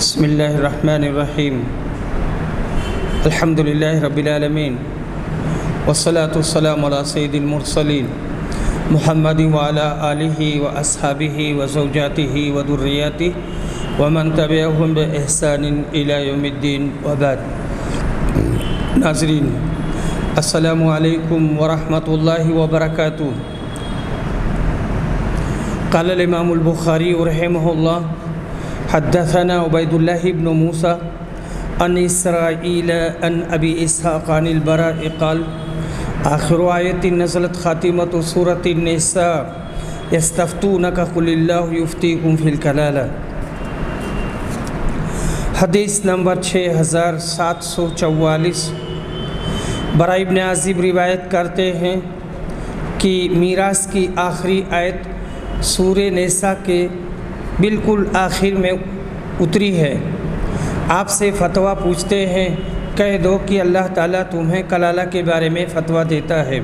بسم اللہ الرحمن الرحیم الحمد للہ رب العالمین والصلاة والسلام علی سید المرسلین محمد وعلی آلہ واصحابہ وزوجاتہ وذریاتہ ومن تبعہم بإحسان الی یوم الدین وبعد۔ ناظرین السلام علیکم ورحمۃ اللہ وبرکاتہ۔ قال الامام البخاری رحمہ اللہ حدثنا عبید اللہ بن موسیٰ عن اسرائیل عن ابی اسحاق عن البراء قال آخر آیت نزلت خاتمۃ سورۃ النساء یستفتونک قل اللہ یفتیکم فی الکلالہ۔ حدیث نمبر 6744۔ براء ابن عازب روایت کرتے ہیں کہ میراث کی آخری آیت سورہ نساء کے بالکل آخر میں اتری ہے۔ آپ سے فتویٰ پوچھتے ہیں، کہہ دو کہ اللہ تعالیٰ تمہیں کلالہ کے بارے میں فتویٰ دیتا ہے۔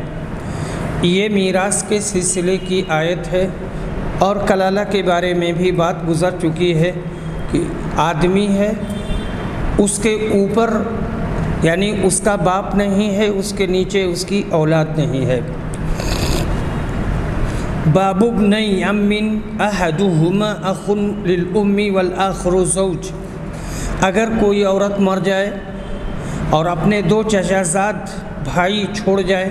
یہ میراث کے سلسلے کی آیت ہے اور کلالہ کے بارے میں بھی بات گزر چکی ہے کہ آدمی ہے، اس کے اوپر یعنی اس کا باپ نہیں ہے، اس کے نیچے اس کی اولاد نہیں ہے۔ باب ابنی ام احدہما اخ للام والآخر زوج۔ اگر کوئی عورت مر جائے اور اپنے دو چچا زاد بھائی چھوڑ جائے،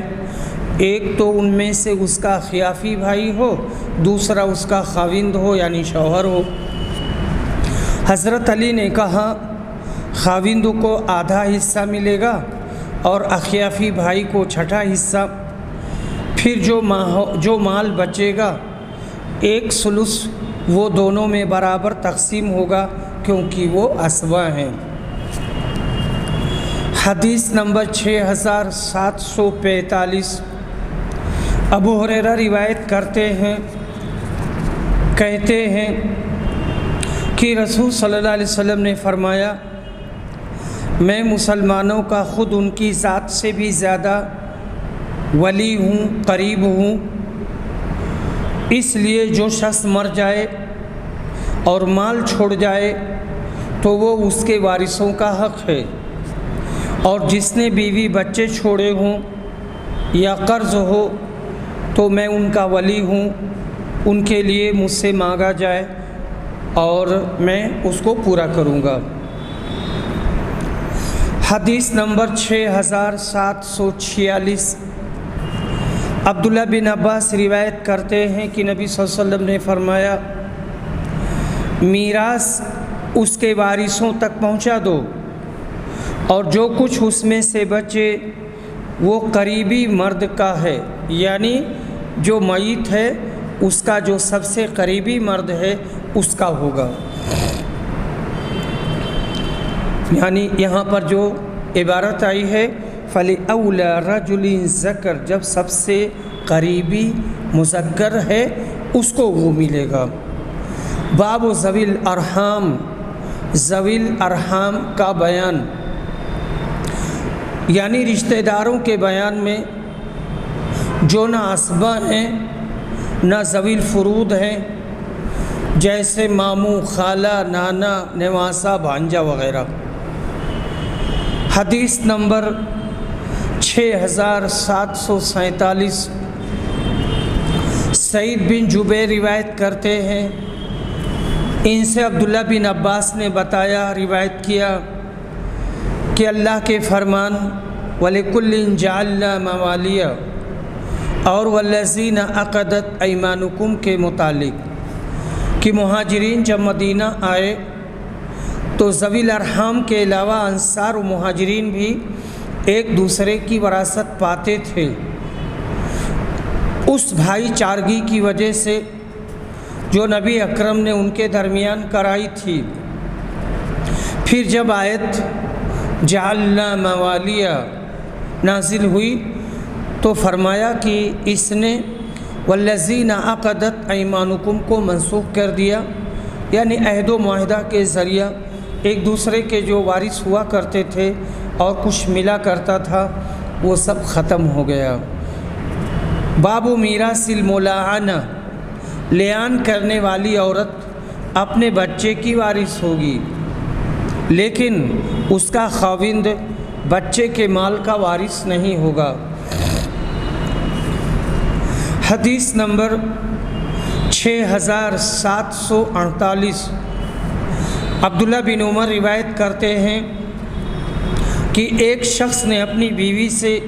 ایک تو ان میں سے اس کا خیافی بھائی ہو، دوسرا اس کا خاوند ہو یعنی شوہر ہو۔ حضرت علی نے کہا خاوند کو آدھا حصہ ملے گا اور اخیافی بھائی کو چھٹا حصہ، پھر جو مال بچے گا 1/3 وہ دونوں میں برابر تقسیم ہوگا کیونکہ وہ اسبا ہیں۔ حدیث نمبر 6745۔ ابو ہریرہ روایت کرتے ہیں، کہتے ہیں کہ رسول صلی اللہ علیہ وسلم نے فرمایا، میں مسلمانوں کا خود ان کی ذات سے بھی زیادہ ولی ہوں، قریب ہوں، اس لیے جو شخص مر جائے اور مال چھوڑ جائے تو وہ اس کے وارثوں کا حق ہے، اور جس نے بیوی بچے چھوڑے ہوں یا قرض ہو تو میں ان کا ولی ہوں، ان کے لیے مجھ سے مانگا جائے اور میں اس کو پورا کروں گا۔ حدیث نمبر 6746۔ عبداللہ بن عباس روایت کرتے ہیں کہ نبی صلی اللہ علیہ وسلم نے فرمایا، میراث اس کے وارثوں تک پہنچا دو، اور جو کچھ اس میں سے بچے وہ قریبی مرد کا ہے، یعنی جو میت ہے اس کا جو سب سے قریبی مرد ہے اس کا ہوگا۔ یعنی یہاں پر جو عبارت آئی ہے فَلِأَوْلَى رَجُلٍ ذَكَرٍ، جب سب سے قریبی مذکر ہے اس کو وہ ملے گا۔ باب ذوی الارحام، ذوی الارحام کا بیان، یعنی رشتہ داروں کے بیان میں جو نہ اسبا ہیں نہ ذوی الفروض ہیں، جیسے ماموں، خالہ، نانا، نواسہ، بھانجا وغیرہ۔ حدیث نمبر 6747۔ سعید بن جبیر روایت کرتے ہیں، ان سے عبداللہ بن عباس نے بتایا، روایت کیا کہ اللہ کے فرمان وَلِكُلٍّ جَعَلْنَا مَوَالِيَ اور وَالَّذِينَ عَقَدَتْ أَيْمَانُكُمْ کے متعلق کہ مہاجرین جب مدینہ آئے تو ذوی الارحام کے علاوہ انصار و مہاجرین بھی ایک دوسرے کی وراثت پاتے تھے، اس بھائی چارگی کی وجہ سے جو نبی اکرم نے ان کے درمیان کرائی تھی۔ پھر جب آیت جعلنا موالیہ نازل ہوئی تو فرمایا کہ اس نے والذین عقدت ایمانکم کو منسوخ کر دیا، یعنی عہد و معاہدہ کے ذریعہ ایک دوسرے کے جو وارث ہوا کرتے تھے اور کچھ ملا کرتا تھا وہ سب ختم ہو گیا۔ باب میراث الملاعنہ، لیان کرنے والی عورت اپنے بچے کی وارث ہوگی، لیکن اس کا خاوند بچے کے مال کا وارث نہیں ہوگا۔ حدیث نمبر 6748 عبداللہ بن عمر روایت کرتے ہیں کہ ایک شخص نے اپنی بیوی سے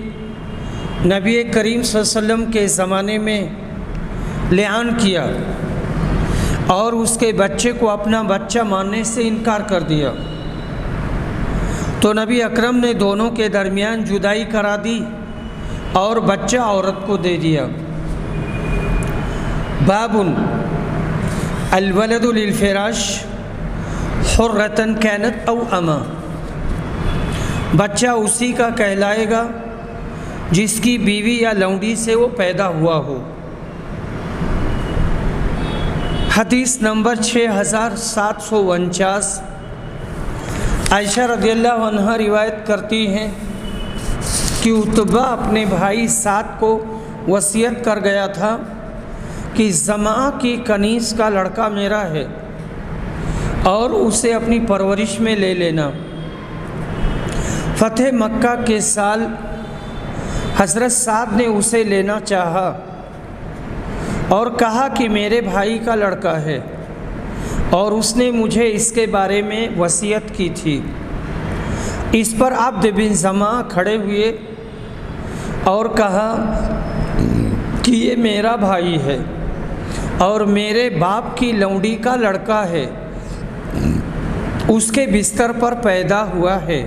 نبی کریم صلی اللہ علیہ وسلم کے زمانے میں لعان کیا اور اس کے بچے کو اپنا بچہ ماننے سے انکار کر دیا، تو نبی اکرم نے دونوں کے درمیان جدائی کرا دی اور بچہ عورت کو دے دیا۔ باب الولد للفراش حرۃ کانت او اما، بچہ اسی کا کہلائے گا جس کی بیوی یا لونڈی سے وہ پیدا ہوا ہو۔ حدیث نمبر 6749 عائشہ رضی اللہ عنہا روایت کرتی ہیں کہ عتبہ اپنے بھائی سعد کو وصیت کر گیا تھا کہ زمعہ کی کنیز کا لڑکا میرا ہے اور اسے اپنی پرورش میں لے لینا۔ فتح مکہ کے سال حضرت سعد نے اسے لینا چاہا اور کہا کہ میرے بھائی کا لڑکا ہے، اور اس نے مجھے اس کے بارے میں وصیت کی تھی۔ اس پر عبد بن زمعہ کھڑے ہوئے اور کہا کہ یہ میرا بھائی ہے اور میرے باپ کی لونڈی کا لڑکا ہے، اس کے بستر پر پیدا ہوا ہے۔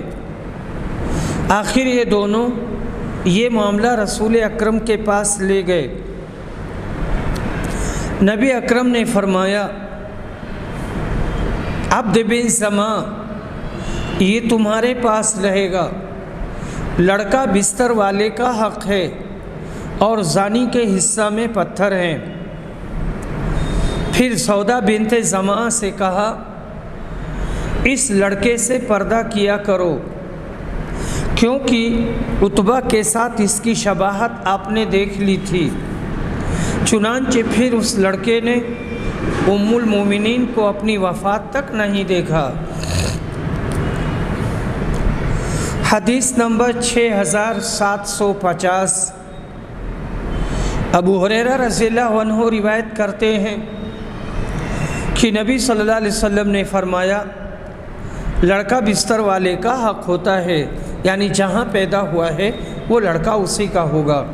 آخر یہ دونوں یہ معاملہ رسول اکرم کے پاس لے گئے۔ نبی اکرم نے فرمایا، عبد بن زمعہ یہ تمہارے پاس رہے گا، لڑکا بستر والے کا حق ہے اور زانی کے حصہ میں پتھر ہیں۔ پھر سودا بنت زمعہ سے کہا، اس لڑکے سے پردہ کیا کرو، کیونکہ عتبہ کے ساتھ اس کی شباہت آپ نے دیکھ لی تھی۔ چنانچہ پھر اس لڑکے نے ام المومنین کو اپنی وفات تک نہیں دیکھا۔ حدیث نمبر 6750 ابو ہریرہ رضی اللہ عنہ روایت کرتے ہیں کہ نبی صلی اللہ علیہ وسلم نے فرمایا، لڑکا بستر والے کا حق ہوتا ہے، یعنی جہاں پیدا ہوا ہے وہ لڑکا اسی کا ہوگا۔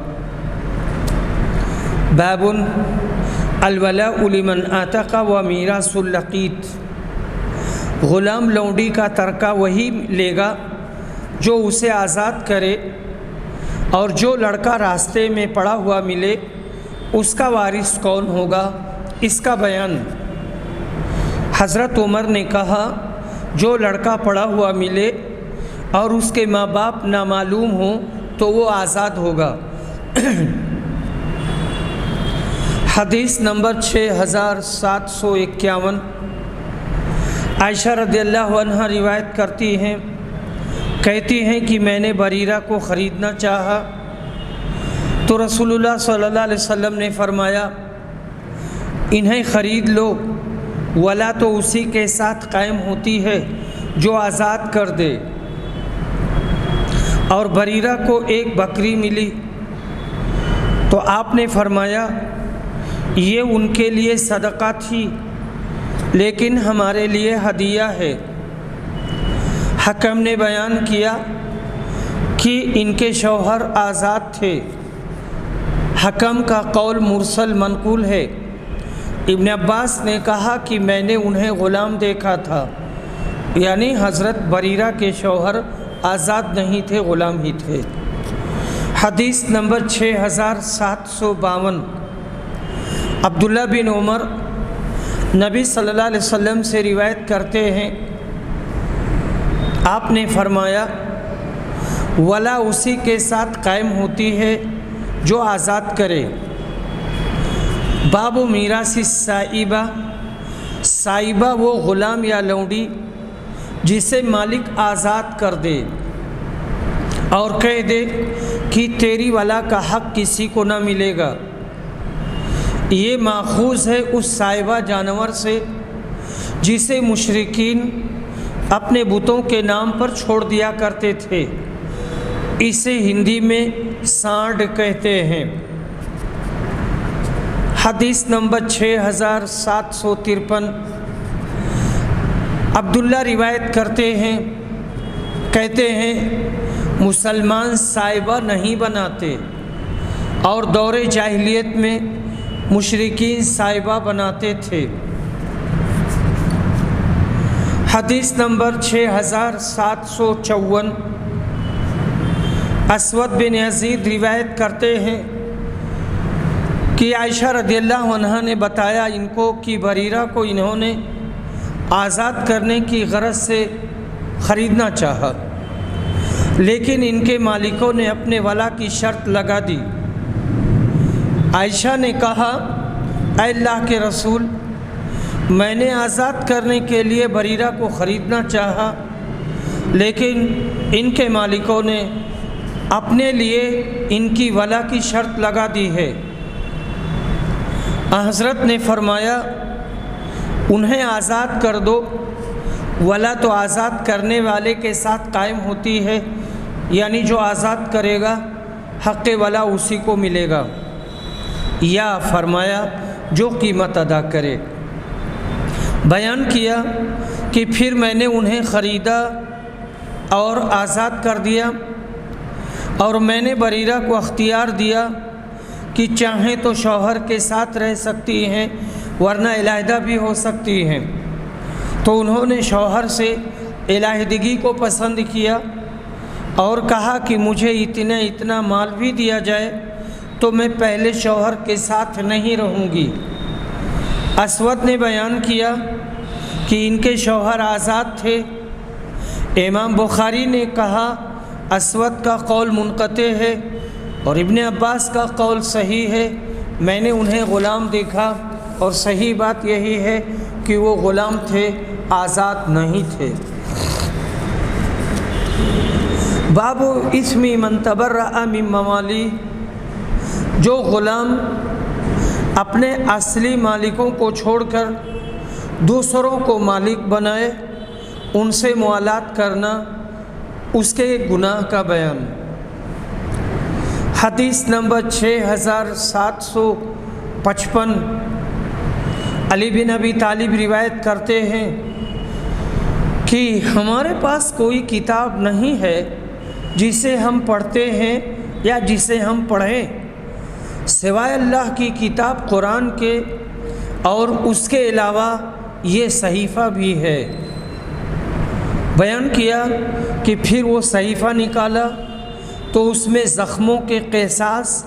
باب الولاء لمن اعتق و میراث اللقیط، غلام لونڈی کا ترکہ وہی لے گا جو اسے آزاد کرے، اور جو لڑکا راستے میں پڑا ہوا ملے اس کا وارث کون ہوگا، اس کا بیان۔ حضرت عمر نے کہا، جو لڑکا پڑا ہوا ملے اور اس کے ماں باپ نامعلوم ہوں تو وہ آزاد ہوگا۔ حدیث نمبر 6751 عائشہ رضی اللہ عنہا روایت کرتی ہیں، کہتی ہیں کہ میں نے بریرہ کو خریدنا چاہا تو رسول اللہ صلی اللہ علیہ وسلم نے فرمایا، انہیں خرید لو، ولا تو اسی کے ساتھ قائم ہوتی ہے جو آزاد کر دے۔ اور بریرہ کو ایک بکری ملی تو آپ نے فرمایا، یہ ان کے لیے صدقہ تھی لیکن ہمارے لیے ہدیہ ہے۔ حکم نے بیان کیا کہ ان کے شوہر آزاد تھے۔ حکم کا قول مرسل منقول ہے۔ ابن عباس نے کہا کہ میں نے انہیں غلام دیکھا تھا، یعنی حضرت بریرہ کے شوہر آزاد نہیں تھے، غلام ہی تھے۔ حدیث نمبر 6752 عبداللہ بن عمر نبی صلی اللہ علیہ وسلم سے روایت کرتے ہیں، آپ نے فرمایا، ولا اسی کے ساتھ قائم ہوتی ہے جو آزاد کرے۔ باب میراث السائبہ، سائبہ وہ غلام یا لونڈی جسے مالک آزاد کر دے اور کہہ دے کہ تیری ولا کا حق کسی کو نہ ملے گا۔ یہ ماخوذ ہے اس سائبہ جانور سے جسے مشرکین اپنے بتوں کے نام پر چھوڑ دیا کرتے تھے۔ اسے ہندی میں سانڈ کہتے ہیں۔ حدیث نمبر 6753 عبداللہ روایت کرتے ہیں، کہتے ہیں مسلمان سائبہ نہیں بناتے، اور دور جاہلیت میں مشرکین سائبہ بناتے تھے۔ حدیث نمبر 6754 اسود بن یزید روایت کرتے ہیں کہ عائشہ رضی اللہ عنہا نے بتایا ان کو کہ بریرہ کو انہوں نے آزاد کرنے کی غرض سے خریدنا چاہا، لیکن ان کے مالکوں نے اپنے ولا کی شرط لگا دی۔ عائشہ نے کہا، اے اللہ کے رسول، میں نے آزاد کرنے کے لیے بریرہ کو خریدنا چاہا، لیکن ان کے مالکوں نے اپنے لیے ان کی ولا کی شرط لگا دی ہے۔ حضرت نے فرمایا، انہیں آزاد کر دو، ولا تو آزاد کرنے والے کے ساتھ قائم ہوتی ہے، یعنی جو آزاد کرے گا حق ولا اسی کو ملے گا، یا فرمایا جو قیمت ادا کرے۔ بیان کیا کہ پھر میں نے انہیں خریدا اور آزاد کر دیا، اور میں نے بریرہ کو اختیار دیا کہ چاہیں تو شوہر کے ساتھ رہ سکتی ہیں ورنہ علیحدہ بھی ہو سکتی ہیں۔ تو انہوں نے شوہر سے علیحدگی کو پسند کیا اور کہا کہ مجھے اتنا مال بھی دیا جائے تو میں پہلے شوہر کے ساتھ نہیں رہوں گی۔ اسود نے بیان کیا کہ ان کے شوہر آزاد تھے۔ امام بخاری نے کہا اسود کا قول منقطع ہے اور ابن عباس کا قول صحیح ہے، میں نے انہیں غلام دیکھا، اور صحیح بات یہی ہے کہ وہ غلام تھے، آزاد نہیں تھے۔ باب اسم من تبرأ من موالی، جو غلام اپنے اصلی مالکوں کو چھوڑ کر دوسروں کو مالک بنائے، ان سے موالات کرنا، اس کے گناہ کا بیان۔ حدیث نمبر 6755 علی بن ابی طالب روایت کرتے ہیں کہ ہمارے پاس کوئی کتاب نہیں ہے جسے ہم پڑھتے ہیں یا جسے ہم پڑھیں سوائے اللہ کی کتاب قرآن کے، اور اس کے علاوہ یہ صحیفہ بھی ہے۔ بیان کیا کہ پھر وہ صحیفہ نکالا تو اس میں زخموں کے قصاص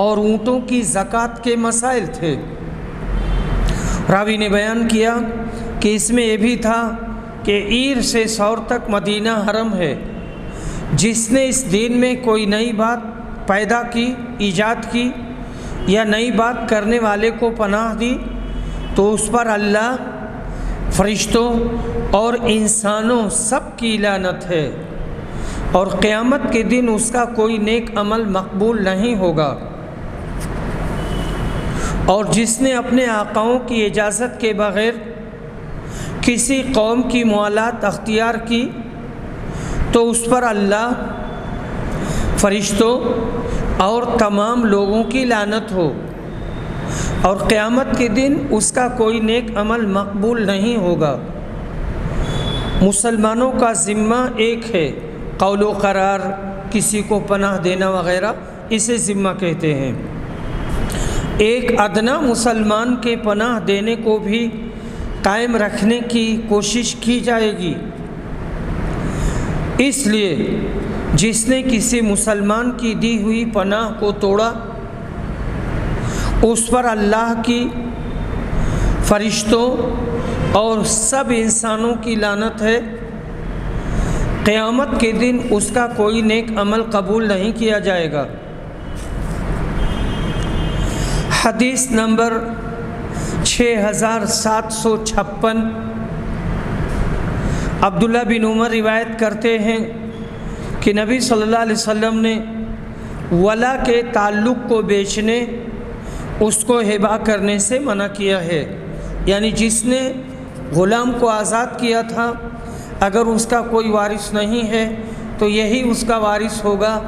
اور اونٹوں کی زکوٰۃ کے مسائل تھے۔ راوی نے بیان کیا کہ اس میں یہ بھی تھا کہ عیر سے سور تک مدینہ حرم ہے، جس نے اس دین میں کوئی نئی بات پیدا کی، ایجاد کی، یا نئی بات کرنے والے کو پناہ دی تو اس پر اللہ، فرشتوں اور انسانوں سب کی لعنت ہے، اور قیامت کے دن اس کا کوئی نیک عمل مقبول نہیں ہوگا۔ اور جس نے اپنے آقاؤں کی اجازت کے بغیر کسی قوم کی موالات اختیار کی تو اس پر اللہ، فرشتوں اور تمام لوگوں کی لعنت ہو، اور قیامت کے دن اس کا کوئی نیک عمل مقبول نہیں ہوگا۔ مسلمانوں کا ذمہ ایک ہے، قول و قرار، کسی کو پناہ دینا وغیرہ، اسے ذمہ کہتے ہیں۔ ایک ادنا مسلمان کے پناہ دینے کو بھی قائم رکھنے کی کوشش کی جائے گی۔ اس لیے جس نے کسی مسلمان کی دی ہوئی پناہ کو توڑا، اس پر اللہ کی، فرشتوں اور سب انسانوں کی لعنت ہے، قیامت کے دن اس کا کوئی نیک عمل قبول نہیں کیا جائے گا۔ حدیث نمبر 6756 عبداللہ بن عمر روایت کرتے ہیں کہ نبی صلی اللہ علیہ وسلم نے ولا کے تعلق کو بیچنے، اس کو ہبہ کرنے سے منع کیا ہے، یعنی جس نے غلام کو آزاد کیا تھا، اگر اس کا کوئی وارث نہیں ہے تو یہی اس کا وارث ہوگا،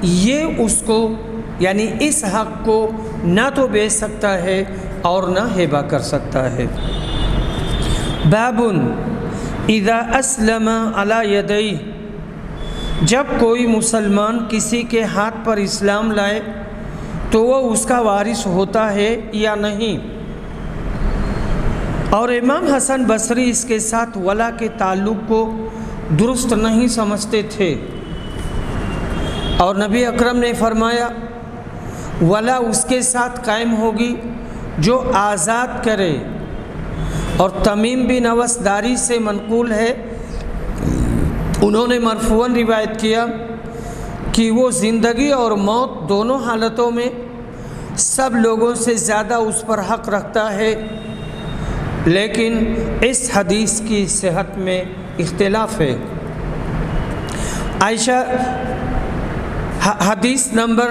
یہ اس کو یعنی اس حق کو نہ تو بیچ سکتا ہے اور نہ ہبہ کر سکتا ہے۔ باب اذا اسلم علی یدیہ، جب کوئی مسلمان کسی کے ہاتھ پر اسلام لائے تو وہ اس کا وارث ہوتا ہے یا نہیں۔ اور امام حسن بصری اس کے ساتھ ولا کے تعلق کو درست نہیں سمجھتے تھے، اور نبی اکرم نے فرمایا ولا اس کے ساتھ قائم ہوگی جو آزاد کرے۔ اور تمیم بن اوس داری سے منقول ہے، انہوں نے مرفوعاً روایت کیا کہ وہ زندگی اور موت دونوں حالتوں میں سب لوگوں سے زیادہ اس پر حق رکھتا ہے، لیکن اس حدیث کی صحت میں اختلاف ہے۔ عائشہ حدیث نمبر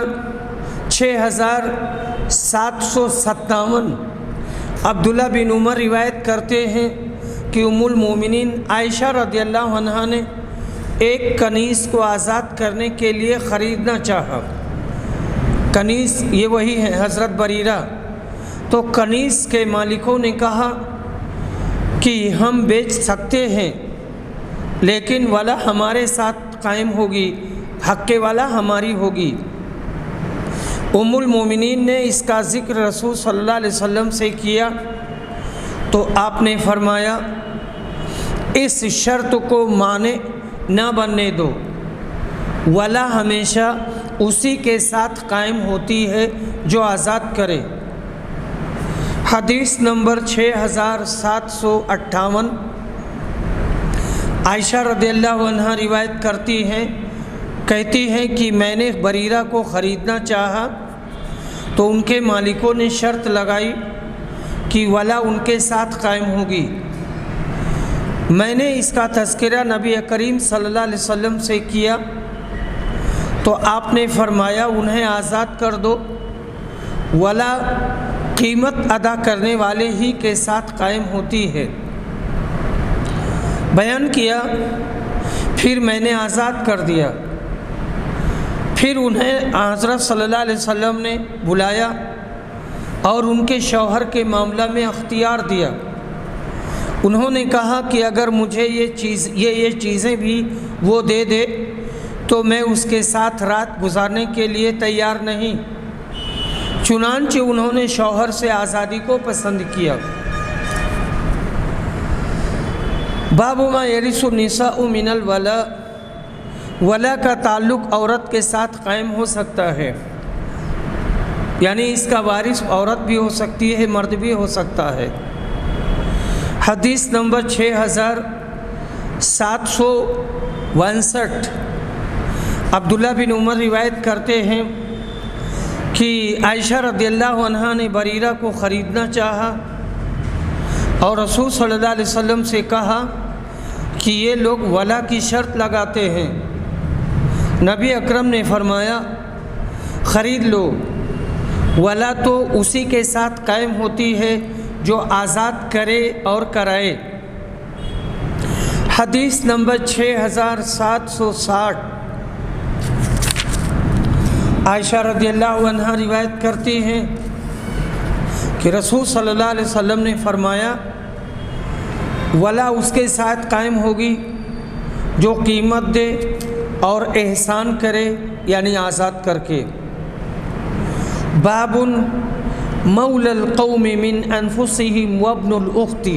6757 عبداللہ بن عمر روایت کرتے ہیں کہ ام المومنین عائشہ رضی اللہ عنہا نے ایک کنیز کو آزاد کرنے کے لیے خریدنا چاہا۔ کنیز یہ وہی ہے حضرت بریرہ۔ تو کنیز کے مالکوں نے کہا کہ ہم بیچ سکتے ہیں، لیکن والا ہمارے ساتھ قائم ہوگی، حق کے والا ہماری ہوگی۔ ام المومنین نے اس کا ذکر رسول صلی اللہ علیہ وسلم سے کیا تو آپ نے فرمایا اس شرط کو مانے نہ بننے دو، ولا ہمیشہ اسی کے ساتھ قائم ہوتی ہے جو آزاد کرے۔ حدیث نمبر 6758 عائشہ رضی اللہ عنہا روایت کرتی ہیں، کہتی ہیں کہ میں نے بریرہ کو خریدنا چاہا تو ان کے مالکوں نے شرط لگائی کہ ولا ان کے ساتھ قائم ہوگی۔ میں نے اس کا تذکرہ نبی کریم صلی اللہ علیہ وسلم سے کیا تو آپ نے فرمایا انہیں آزاد کر دو، ولا قیمت ادا کرنے والے ہی کے ساتھ قائم ہوتی ہے۔ بیان کیا، پھر میں نے آزاد کر دیا۔ پھر انہیں حضرت صلی اللہ علیہ وسلم نے بلایا اور ان کے شوہر کے معاملہ میں اختیار دیا۔ انہوں نے کہا کہ اگر مجھے یہ چیزیں بھی وہ دے دے تو میں اس کے ساتھ رات گزارنے کے لیے تیار نہیں۔ چنانچہ انہوں نے شوہر سے آزادی کو پسند کیا۔ باب ما یرث النساء من الولاء، ولا کا تعلق عورت کے ساتھ قائم ہو سکتا ہے، یعنی اس کا وارث عورت بھی ہو سکتی ہے، مرد بھی ہو سکتا ہے۔ حدیث نمبر 6762 عبداللہ بن عمر روایت کرتے ہیں کہ عائشہ رضی اللہ عنہا نے بریرہ کو خریدنا چاہا اور رسول صلی اللہ علیہ وسلم سے کہا کہ یہ لوگ ولا کی شرط لگاتے ہیں۔ نبی اکرم نے فرمایا خرید لو، ولا تو اسی کے ساتھ قائم ہوتی ہے جو آزاد کرے اور کرائے۔ حدیث نمبر 6760 عائشہ رضی اللہ عنہا روایت کرتی ہیں کہ رسول صلی اللہ علیہ وسلم نے فرمایا ولا اس کے ساتھ قائم ہوگی جو قیمت دے اور احسان کرے، یعنی آزاد کر کے۔ باب مولی القوم من انفسهم وابن الاخت،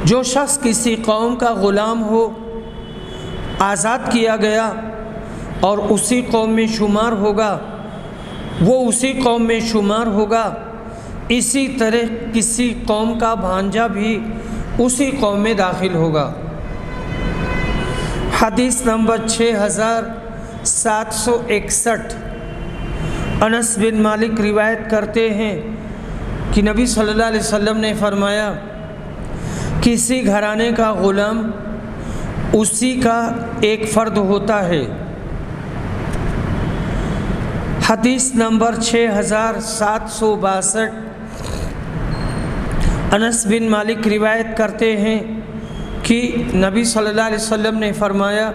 جو شخص کسی قوم کا غلام ہو، آزاد کیا گیا اور اسی قوم میں شمار ہوگا، وہ اسی قوم میں شمار ہوگا، اسی طرح کسی قوم کا بھانجا بھی اسی قوم میں داخل ہوگا۔ حدیث نمبر 6761 انس بن مالک روایت کرتے ہیں کہ نبی صلی اللہ علیہ وسلم نے فرمایا کسی گھرانے کا غلام اسی کا ایک فرد ہوتا ہے۔ حدیث نمبر 6762 انس بن مالک روایت کرتے ہیں کہ نبی صلی اللہ علیہ وسلم نے فرمایا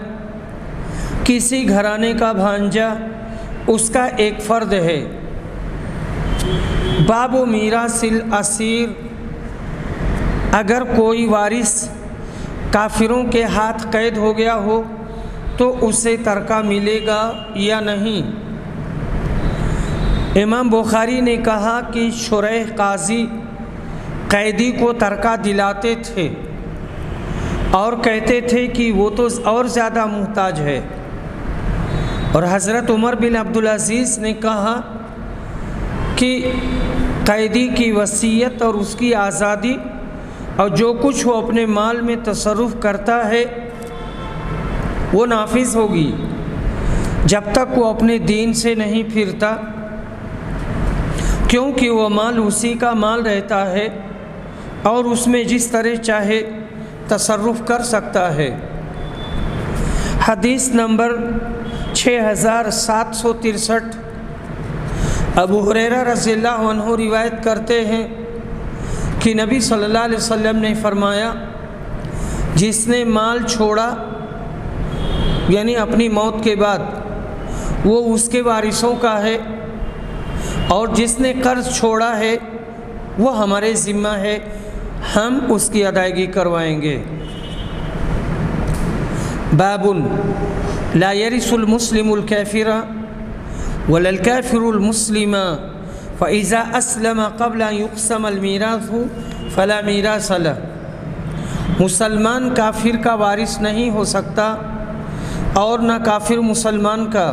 کسی گھرانے کا بھانجا اس کا ایک فرد ہے۔ باب میراث الاسیر، اگر کوئی وارث کافروں کے ہاتھ قید ہو گیا ہو تو اسے ترکہ ملے گا یا نہیں؟ امام بخاری نے کہا کہ شریح قاضی قیدی کو ترکہ دلاتے تھے اور کہتے تھے کہ وہ تو اور زیادہ محتاج ہے، اور حضرت عمر بن عبدالعزیز نے کہا کہ قیدی کی وصیت اور اس کی آزادی اور جو کچھ وہ اپنے مال میں تصرف کرتا ہے وہ نافذ ہوگی جب تک وہ اپنے دین سے نہیں پھرتا، کیونکہ وہ مال اسی کا مال رہتا ہے اور اس میں جس طرح چاہے تصرف کر سکتا ہے۔ حدیث نمبر 6763، ابو ہریرہ رضی اللہ عنہ روایت کرتے ہیں کہ نبی صلی اللہ علیہ وسلم نے فرمایا جس نے مال چھوڑا یعنی اپنی موت کے بعد وہ اس کے وارثوں کا ہے، اور جس نے قرض چھوڑا ہے وہ ہمارے ذمہ ہے، ہم اس کی ادائیگی کروائیں گے۔ باب لا يرث المسلم الكافر ولا الكافر المسلم فإذا أسلم قبل أن يقسم الميراث فلا میراث له، مسلمان کافر کا وارث نہیں ہو سکتا اور نہ کافر مسلمان کا،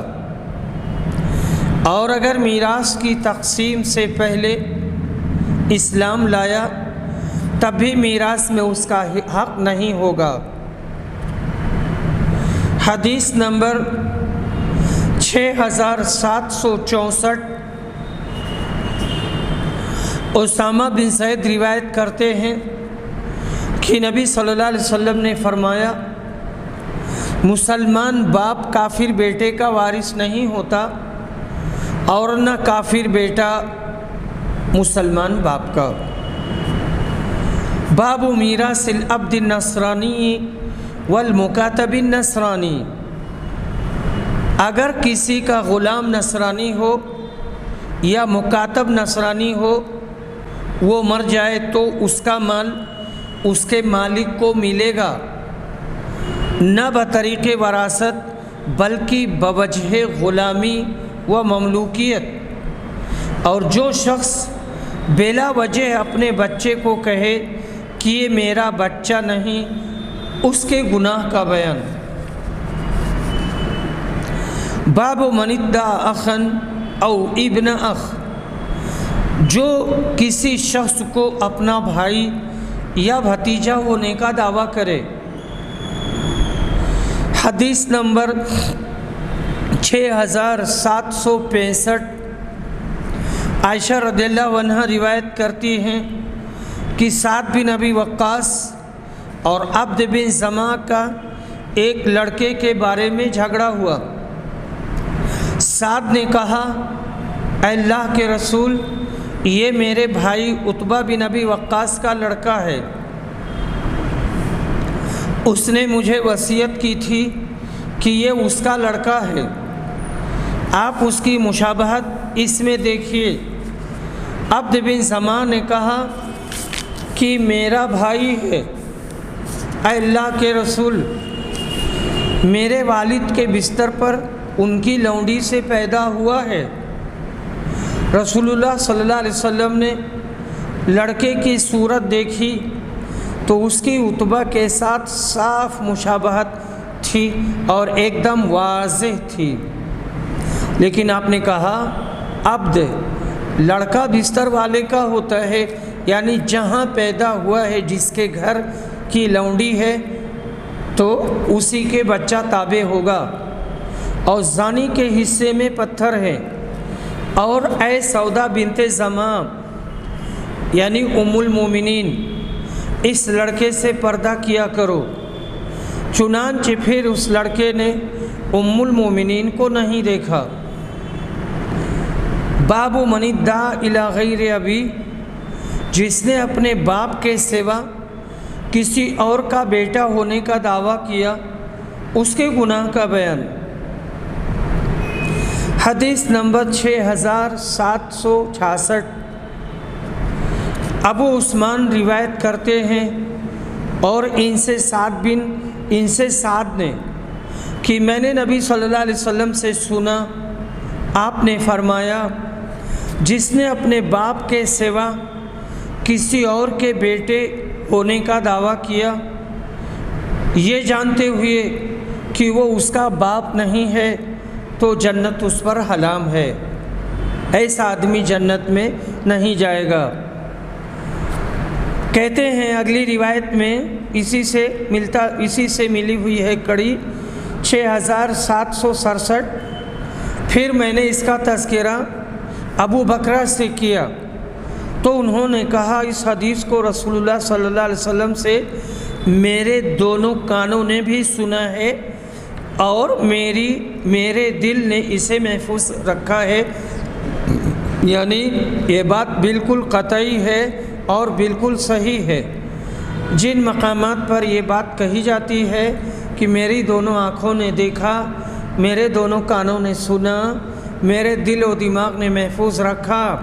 اور اگر میراث کی تقسیم سے پہلے اسلام لایا تب بھی میراث میں اس کا حق نہیں ہوگا۔ حدیث نمبر 6764، اسامہ بن زید روایت کرتے ہیں کہ نبی صلی اللہ علیہ وسلم نے فرمایا مسلمان باپ کافر بیٹے کا وارث نہیں ہوتا اور نہ کافر بیٹا مسلمان باپ کا۔ باب میراث العبد النصرانی والمکاتب النصرانی، اگر کسی کا غلام نصرانی ہو یا مکاتب نصرانی ہو وہ مر جائے تو اس کا مال اس کے مالک کو ملے گا، نہ بطریق وراثت بلکہ بوجہ غلامی و مملوکیت۔ اور جو شخص بلا وجہ اپنے بچے کو کہے کہ یہ میرا بچہ نہیں، اس کے گناہ کا بیان۔ باب من ادعى اخا او ابن اخ، جو کسی شخص کو اپنا بھائی یا بھتیجا ہونے کا دعویٰ کرے۔ حدیث نمبر 6765، عائشہ رضی اللہ عنہ روایت کرتی ہیں کہ سعد بن ابی وقاص اور عبد بن زمع کا ایک لڑکے کے بارے میں جھگڑا ہوا۔ سعد نے کہا اے اللہ کے رسول، یہ میرے بھائی عتبہ بن ابی وقاص کا لڑکا ہے، اس نے مجھے وصیت کی تھی کہ یہ اس کا لڑکا ہے، آپ اس کی مشابہت اس میں دیکھیے۔ عبد بن زمع نے کہا کہ میرا بھائی ہے، اے اللہ کے رسول، میرے والد کے بستر پر ان کی لونڈی سے پیدا ہوا ہے۔ رسول اللہ صلی اللہ علیہ وسلم نے لڑکے کی صورت دیکھی تو اس کی عتبہ کے ساتھ صاف مشابہت تھی اور ایک دم واضح تھی، لیکن آپ نے کہا عبد، لڑکا بستر والے کا ہوتا ہے، یعنی جہاں پیدا ہوا ہے جس کے گھر کی لونڈی ہے تو اسی کے بچہ تابع ہوگا، اور زانی کے حصے میں پتھر ہے۔ اور اے سودا بنت زمع یعنی ام المومنین، اس لڑکے سے پردہ کیا کرو۔ چنانچہ پھر اس لڑکے نے ام المومنین کو نہیں دیکھا۔ باب من ادعى الی غیر ابی، جس نے اپنے باپ کے سوا کسی اور کا بیٹا ہونے کا دعویٰ کیا اس کے گناہ کا بیان۔ حدیث نمبر 6766 ابو عثمان روایت کرتے ہیں اور ان سے سعد نے کہ میں نے نبی صلی اللہ علیہ وسلم سے سنا، آپ نے فرمایا جس نے اپنے باپ کے سوا کسی اور کے بیٹے ہونے کا دعویٰ کیا یہ جانتے ہوئے کہ وہ اس کا باپ نہیں ہے تو جنت اس پر حرام ہے، ایسا آدمی جنت میں نہیں جائے گا۔ کہتے ہیں اگلی روایت میں اسی سے ملی ہوئی ہے کڑی 6767۔ پھر میں نے اس کا تذکرہ ابو بکرہ سے کیا تو انہوں نے کہا اس حدیث کو رسول اللہ صلی اللہ علیہ وسلم سے میرے دونوں کانوں نے بھی سنا ہے اور میرے دل نے اسے محفوظ رکھا ہے، یعنی یہ بات بالکل قطعی ہے اور بالکل صحیح ہے۔ جن مقامات پر یہ بات کہی جاتی ہے کہ میری دونوں آنکھوں نے دیکھا، میرے دونوں کانوں نے سنا، میرے دل و دماغ نے محفوظ رکھا،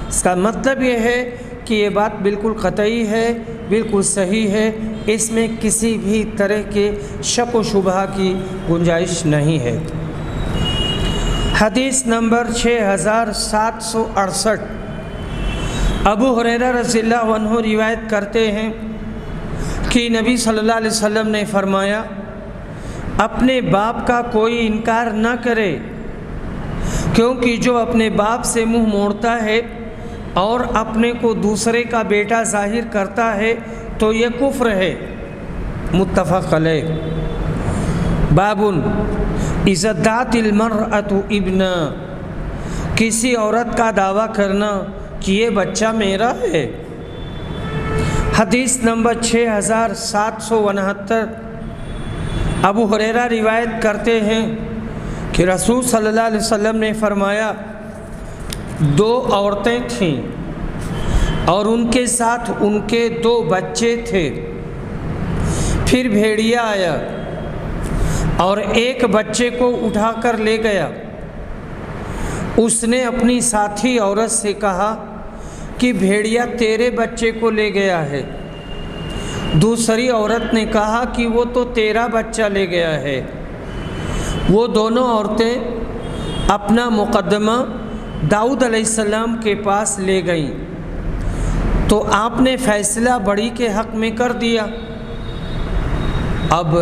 اس کا مطلب یہ ہے کہ یہ بات بالکل قطعی ہے، بالکل صحیح ہے، اس میں کسی بھی طرح کے شک و شبہ کی گنجائش نہیں ہے۔ حدیث نمبر 6768 ابو ہریرہ رضی اللہ عنہ روایت کرتے ہیں کہ نبی صلی اللہ علیہ وسلم نے فرمایا اپنے باپ کا کوئی انکار نہ کرے، کیونکہ جو اپنے باپ سے منہ موڑتا ہے اور اپنے کو دوسرے کا بیٹا ظاہر کرتا ہے تو یہ کفر ہے، متفق علیہ۔ باب اذا ادعت المرأة ابنا، کسی عورت کا دعویٰ کرنا کہ یہ بچہ میرا ہے۔ حدیث نمبر 6769 ابو ہریرہ روایت کرتے ہیں کہ رسول صلی اللہ علیہ وسلم نے فرمایا 2 عورتیں تھیں اور ان کے ساتھ ان کے 2 بچے تھے، پھر بھیڑیا آیا اور ایک بچے کو اٹھا کر لے گیا۔ اس نے اپنی ساتھی عورت سے کہا کہ بھیڑیا تیرے بچے کو لے گیا ہے۔ دوسری عورت نے کہا کہ وہ تو تیرا بچہ لے گیا ہے۔ وہ دونوں عورتیں اپنا مقدمہ داؤد علیہ السلام کے پاس لے گئیں تو آپ نے فیصلہ بڑی کے حق میں کر دیا۔ اب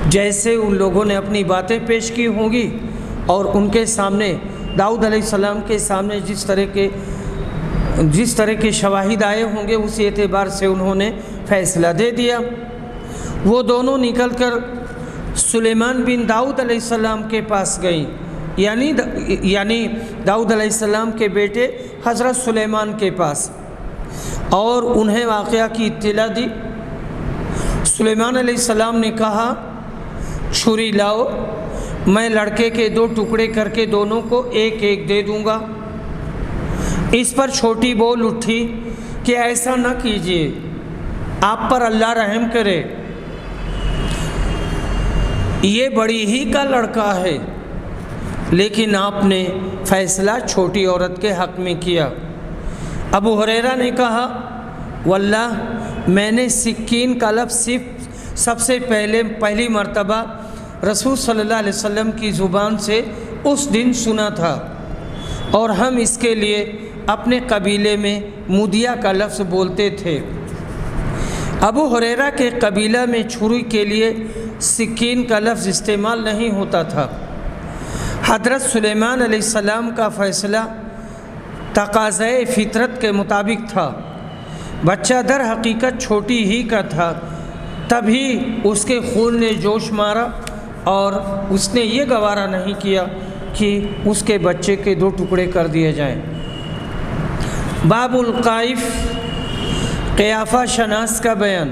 جیسے ان لوگوں نے اپنی باتیں پیش کی ہوں گی اور ان کے سامنے داؤد علیہ السلام کے سامنے جس طرح کے شواہد آئے ہوں گے اسی اعتبار سے انہوں نے فیصلہ دے دیا۔ وہ دونوں نکل کر سلیمان بن داؤد علیہ السلام کے پاس گئیں، یعنی داؤد علیہ السلام کے بیٹے حضرت سلیمان کے پاس، اور انہیں واقعہ کی اطلاع دی۔ سلیمان علیہ السلام نے کہا چھری لاؤ، میں لڑکے کے 2 ٹکڑے کر کے دونوں کو 1-1 دے دوں گا۔ اس پر چھوٹی بول اٹھی کہ ایسا نہ کیجیے، آپ پر اللہ رحم کرے، یہ بڑی ہی کا لڑکا ہے، لیکن آپ نے فیصلہ چھوٹی عورت کے حق میں کیا۔ ابو ہریرہ نے کہا واللہ میں نے سکین کا لفظ سب سے پہلی مرتبہ رسول صلی اللہ علیہ وسلم کی زبان سے اس دن سنا تھا، اور ہم اس کے لیے اپنے قبیلے میں مدیہ کا لفظ بولتے تھے۔ ابو ہریرہ کے قبیلہ میں چھری کے لیے سکین کا لفظ استعمال نہیں ہوتا تھا۔ حضرت سلیمان علیہ السلام کا فیصلہ تقاضۂ فطرت کے مطابق تھا۔ بچہ در حقیقت چھوٹی ہی کا تھا، تبھی اس کے خون نے جوش مارا اور اس نے یہ گوارا نہیں کیا کہ اس کے بچے کے 2 ٹکڑے کر دیے جائیں۔ باب القائف، قیافہ شناس کا بیان۔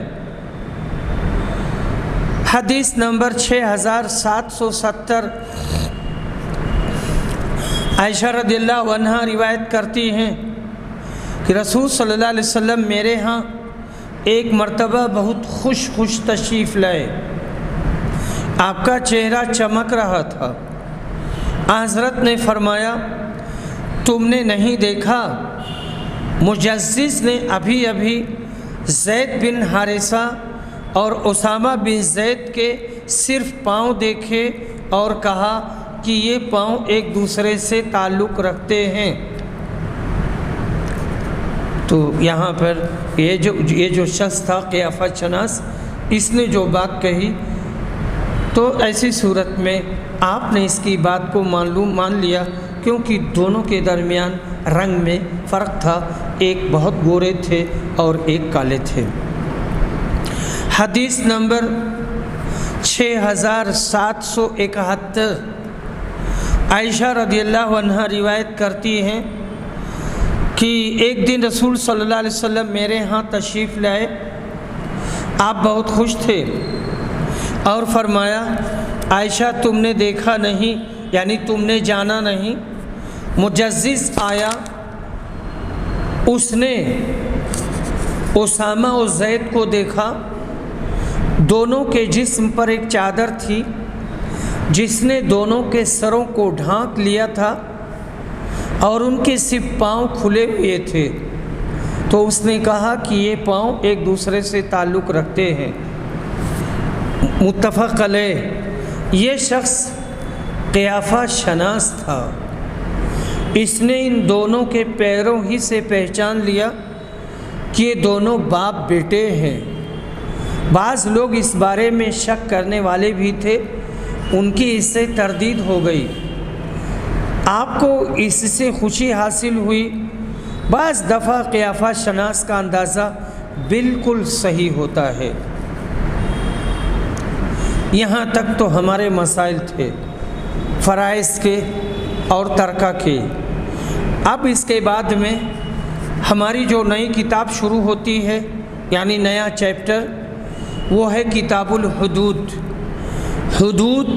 حدیث نمبر 6770 عائشہ رضی اللہ عنہا روایت کرتی ہیں کہ رسول صلی اللہ علیہ وسلم میرے ہاں ایک مرتبہ بہت خوش تشریف لائے، آپ کا چہرہ چمک رہا تھا۔ حضرت نے فرمایا تم نے نہیں دیکھا مجزز نے ابھی زید بن حارثہ اور اسامہ بن زید کے صرف پاؤں دیکھے اور کہا کہ یہ پاؤں ایک دوسرے سے تعلق رکھتے ہیں۔ تو یہاں پر یہ جو شخص تھا قیافہ شناس، اس نے جو بات کہی تو ایسی صورت میں آپ نے اس کی بات کو مان لیا، کیونکہ دونوں کے درمیان رنگ میں فرق تھا، ایک بہت گورے تھے اور ایک کالے تھے۔ حدیث نمبر 6771، عائشہ رضی اللہ عنہا روایت کرتی ہیں کہ ایک دن رسول صلی اللہ علیہ وسلم میرے ہاں تشریف لائے، آپ بہت خوش تھے اور فرمایا عائشہ تم نے دیکھا نہیں، یعنی تم نے جانا نہیں، مجزز آیا، اس نے اسامہ اور زید کو دیکھا، دونوں کے جسم پر ایک چادر تھی جس نے دونوں کے سروں کو ڈھانک لیا تھا اور ان کے صرف پاؤں کھلے ہوئے تھے، تو اس نے کہا کہ یہ پاؤں ایک دوسرے سے تعلق رکھتے ہیں۔ متفق علیہ۔ یہ شخص قیافہ شناس تھا، اس نے ان دونوں کے پیروں ہی سے پہچان لیا کہ یہ دونوں باپ بیٹے ہیں۔ بعض لوگ اس بارے میں شک کرنے والے بھی تھے، ان کی اس سے تردید ہو گئی۔ آپ کو اس سے خوشی حاصل ہوئی۔ بعض دفعہ قیافہ شناس کا اندازہ بالکل صحیح ہوتا ہے۔ یہاں تک تو ہمارے مسائل تھے فرائض کے اور ترکہ کے۔ اب اس کے بعد میں ہماری جو نئی کتاب شروع ہوتی ہے، یعنی نیا چیپٹر، وہ ہے کتاب الحدود، حدود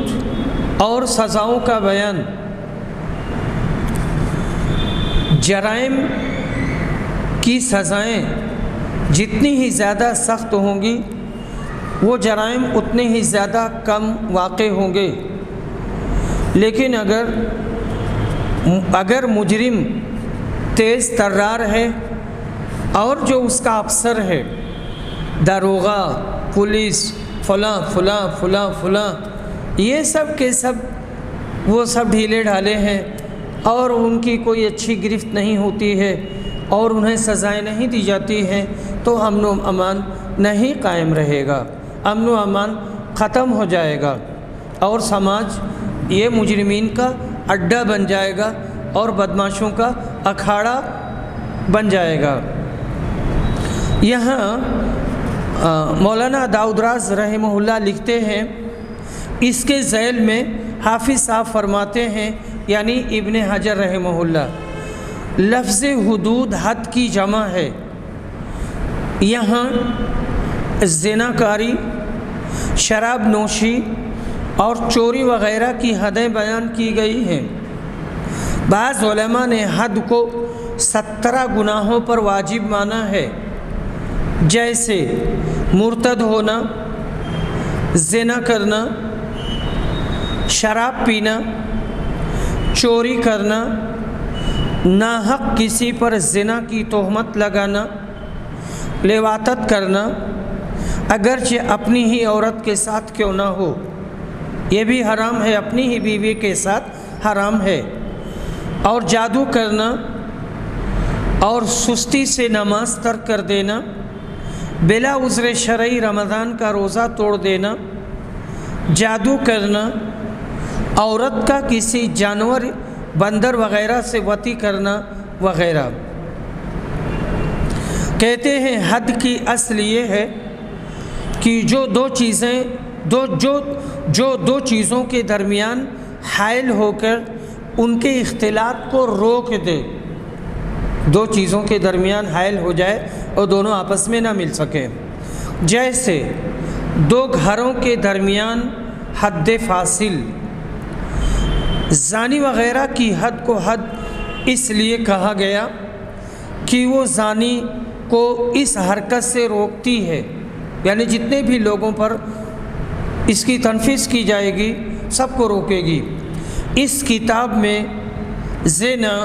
اور سزاؤں کا بیان۔ جرائم کی سزائیں جتنی ہی زیادہ سخت ہوں گی، وہ جرائم اتنے ہی زیادہ کم واقع ہوں گے، لیکن اگر مجرم تیز ترار ہے اور جو اس کا افسر ہے، داروغہ، پولیس، فلاں فلاں فلاں فلاں، یہ سب کے سب وہ سب ڈھیلے ڈھالے ہیں اور ان کی کوئی اچھی گرفت نہیں ہوتی ہے اور انہیں سزائیں نہیں دی جاتی ہیں، تو امن و امان نہیں قائم رہے گا، امن و امان ختم ہو جائے گا اور سماج یہ مجرمین کا اڈا بن جائے گا اور بدماشوں کا اکھاڑا بن جائے گا۔ یہاں مولانا داؤد راز رحمہ اللہ لکھتے ہیں، اس کے ذیل میں حافظ صاحب فرماتے ہیں، یعنی ابن حجر رحمہ اللہ، لفظ حدود حد کی جمع ہے، یہاں زنا کاری، شراب نوشی اور چوری وغیرہ کی حدیں بیان کی گئی ہیں۔ بعض علماء نے حد کو 17 گناہوں پر واجب مانا ہے، جیسے مرتد ہونا، زنا کرنا، شراب پینا، چوری کرنا، ناحق کسی پر زنا کی تہمت لگانا، لواطت کرنا، اگرچہ اپنی ہی عورت کے ساتھ کیوں نہ ہو، یہ بھی حرام ہے، اپنی ہی بیوی کے ساتھ حرام ہے، اور جادو کرنا اور سستی سے نماز ترک کر دینا، بلا عذر شرعی رمضان کا روزہ توڑ دینا، جادو کرنا، عورت کا کسی جانور، بندر وغیرہ سے وطی کرنا وغیرہ۔ کہتے ہیں حد کی اصل یہ ہے کہ جو دو چیزوں کے درمیان حائل ہو کر ان کے اختلاط کو روک دے، دو چیزوں کے درمیان حائل ہو جائے اور دونوں آپس میں نہ مل سکیں، جیسے دو گھروں کے درمیان حد فاصل۔ زانی وغیرہ کی حد کو حد اس لیے کہا گیا کہ وہ زانی کو اس حرکت سے روکتی ہے، یعنی جتنے بھی لوگوں پر اس کی تنفیذ کی جائے گی سب کو روکے گی۔ اس کتاب میں زنا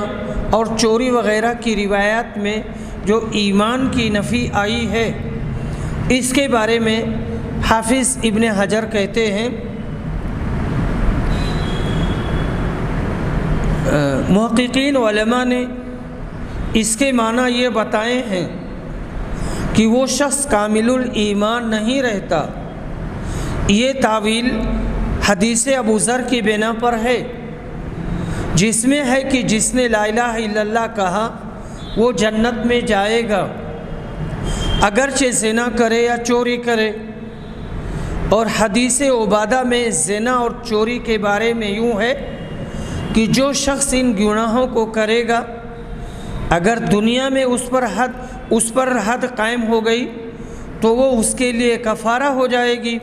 اور چوری وغیرہ کی روایات میں جو ایمان کی نفی آئی ہے، اس کے بارے میں حافظ ابن حجر کہتے ہیں، محققین علماء نے اس کے معنی یہ بتائے ہیں کہ وہ شخص کامل الایمان نہیں رہتا۔ یہ تعویل حدیث ابو ذر کی بنا پر ہے، جس میں ہے کہ جس نے لا الہ الا اللہ کہا وہ جنت میں جائے گا، اگرچہ زنا کرے یا چوری کرے۔ اور حدیث عبادہ میں زنا اور چوری کے بارے میں یوں ہے کہ جو شخص ان گناہوں کو کرے گا، اگر دنیا میں اس پر حد قائم ہو گئی تو وہ اس کے لیے کفارہ ہو جائے گی،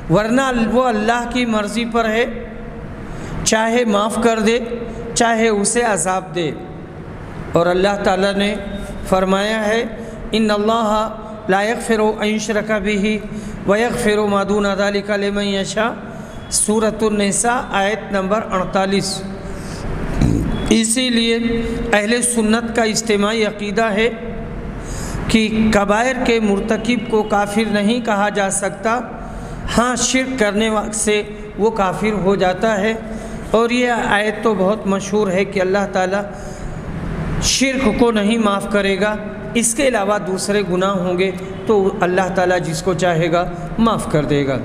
ورنہ وہ اللہ کی مرضی پر ہے، چاہے معاف کر دے چاہے اسے عذاب دے۔ اور اللہ تعالیٰ نے فرمایا ہے ان اللہ لا یغفر ان یشرک بہ ویغفر ما دون ذلک لمن یشاء، سورۃ النساء آیت نمبر 48۔ اسی لیے اہل سنت کا اجتماعی عقیدہ ہے کہ کبائر کے مرتکب کو کافر نہیں کہا جا سکتا، ہاں شرک کرنے سے وہ کافر ہو جاتا ہے۔ اور یہ آیت تو بہت مشہور ہے کہ اللہ تعالیٰ شرک کو نہیں معاف کرے گا، اس کے علاوہ دوسرے گناہ ہوں گے تو اللہ تعالیٰ جس کو چاہے گا معاف کر دے گا۔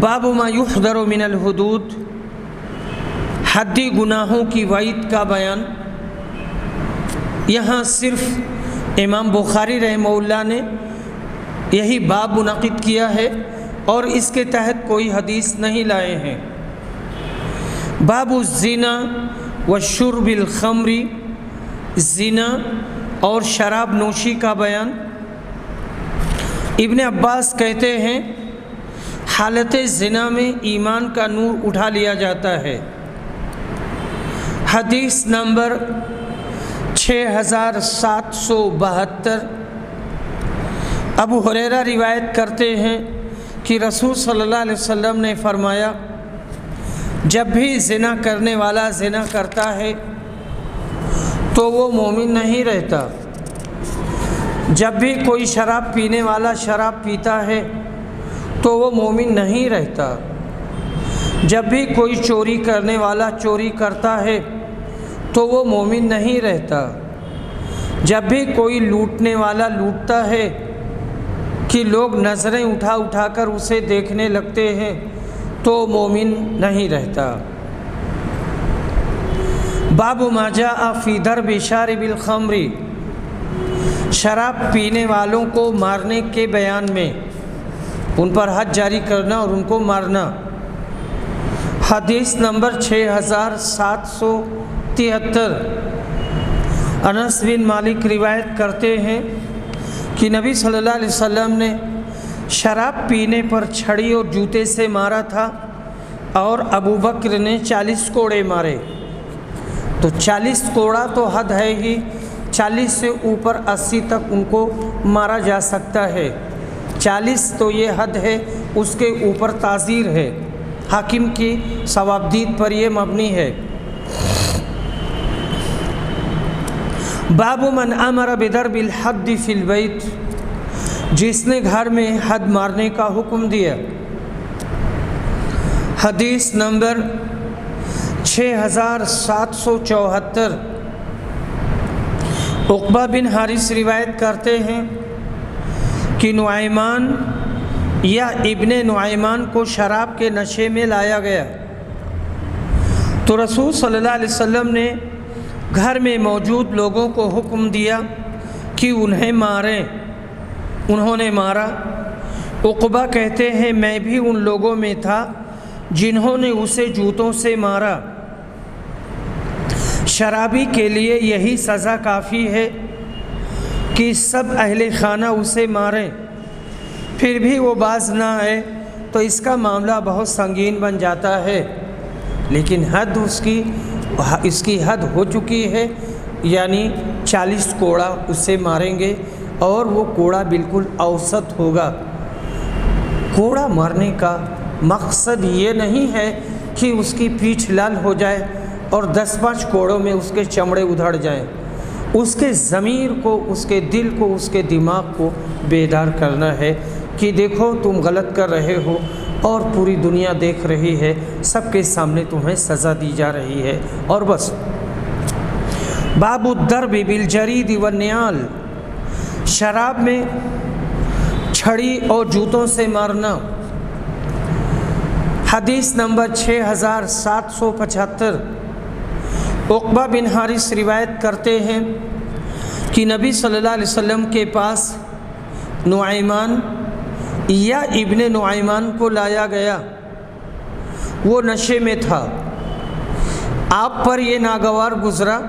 باب ما یحذر من الحدود، حدی گناہوں کی وعید کا بیان۔ یہاں صرف امام بخاری رحمہ اللہ نے یہی باب منعقد کیا ہے اور اس کے تحت کوئی حدیث نہیں لائے ہیں۔ باب الزنا وشرب الخمر، زنا اور شراب نوشی کا بیان۔ ابن عباس کہتے ہیں حالت زنا میں ایمان کا نور اٹھا لیا جاتا ہے۔ حدیث نمبر 6772، ابو ہریرہ روایت کرتے ہیں کہ رسول صلی اللہ علیہ وسلم نے فرمایا جب بھی زنا کرنے والا زنا کرتا ہے تو وہ مومن نہیں رہتا، جب بھی کوئی شراب پینے والا شراب پیتا ہے تو وہ مومن نہیں رہتا، جب بھی کوئی چوری کرنے والا چوری کرتا ہے تو وہ مومن نہیں رہتا، جب بھی کوئی لوٹنے والا لوٹتا ہے کہ لوگ نظریں اٹھا اٹھا کر اسے دیکھنے لگتے ہیں تو مومن نہیں رہتا۔ باب ما جاء فی ضرب شارب الخمر، شراب پینے والوں کو مارنے کے بیان میں، ان پر حد جاری کرنا اور ان کو مارنا۔ حدیث نمبر 6773، انس بن مالک روایت کرتے ہیں کہ نبی صلی اللہ علیہ وسلم نے شراب پینے پر چھڑی اور جوتے سے مارا تھا، اور ابو بکر نے 40 کوڑے مارے۔ تو 40 کوڑا تو حد ہے ہی، 40 سے اوپر 80 تک ان کو مارا جا سکتا ہے، 40 تو یہ حد ہے، اس کے اوپر تعزیر ہے، حاکم کی ثوابدید پر یہ مبنی ہے۔ باب من امر بضرب الحد فی البیت، جس نے گھر میں حد مارنے کا حکم دیا۔ حدیث نمبر 6774، عقبہ بن حارث روایت کرتے ہیں کہ نعیمان یا ابن نعیمان کو شراب کے نشے میں لایا گیا تو رسول صلی اللہ علیہ وسلم نے گھر میں موجود لوگوں کو حکم دیا کہ انہیں ماریں، انہوں نے مارا۔ عقبہ کہتے ہیں میں بھی ان لوگوں میں تھا جنہوں نے اسے جوتوں سے مارا۔ شرابی کے لیے یہی سزا کافی ہے کہ سب اہل خانہ اسے ماریں، پھر بھی وہ باز نہ آئے تو اس کا معاملہ بہت سنگین بن جاتا ہے، لیکن حد اس کی حد ہو چکی ہے، یعنی 40 کوڑا اسے ماریں گے، اور وہ کوڑا بالکل اوسط ہوگا۔ کوڑا مارنے کا مقصد یہ نہیں ہے کہ اس کی پیٹھ لال ہو جائے اور 10-5 کوڑوں میں اس کے چمڑے ادھڑ جائیں۔ اس کے ضمیر کو، اس کے دل کو، اس کے دماغ کو بیدار کرنا ہے کہ دیکھو تم غلط کر رہے ہو اور پوری دنیا دیکھ رہی ہے، سب کے سامنے تمہیں سزا دی جا رہی ہے، اور بس۔ باب الضرب بالجرید والنعال، شراب میں چھڑی اور جوتوں سے مارنا۔ حدیث نمبر 6775، عقبہ بن حارث روایت کرتے ہیں کہ نبی صلی اللہ علیہ وسلم کے پاس نعیمان یا ابن نعیمان کو لایا گیا، وہ نشے میں تھا۔ آپ پر یہ ناگوار گزرا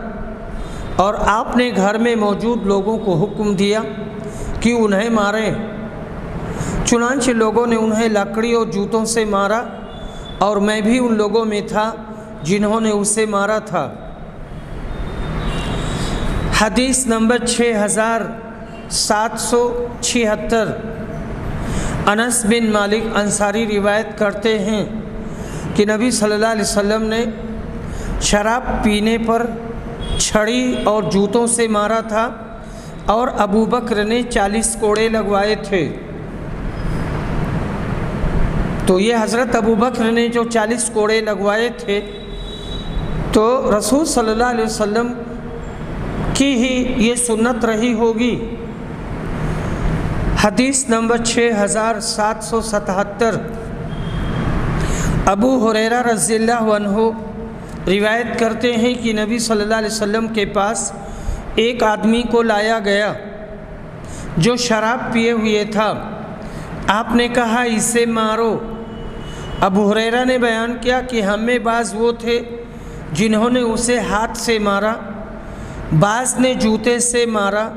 اور آپ نے گھر میں موجود لوگوں کو حکم دیا کہ انہیں ماریں۔ چنانچہ لوگوں نے انہیں لکڑی اور جوتوں سے مارا، اور میں بھی ان لوگوں میں تھا جنہوں نے اسے مارا تھا۔ حدیث نمبر 6776، انس بن مالک انصاری روایت کرتے ہیں کہ نبی صلی اللہ علیہ وسلم نے شراب پینے پر چھڑی اور جوتوں سے مارا تھا، اور ابو بکر نے 40 کوڑے لگوائے تھے۔ تو یہ حضرت ابو بکر نے جو 40 کوڑے لگوائے تھے، تو رسول صلی اللہ علیہ وسلم کی ہی یہ سنت رہی ہوگی۔ حدیث نمبر 6777، ابو ہریرہ رضی اللہ عنہ روایت کرتے ہیں کہ نبی صلی اللہ علیہ وسلم کے پاس ایک آدمی کو لایا گیا جو شراب پیے ہوئے تھا۔ آپ نے کہا اسے مارو۔ ابو ہریرہ نے بیان کیا کہ ہم میں بعض وہ تھے جنہوں نے اسے ہاتھ سے مارا، بعض نے جوتے سے مارا،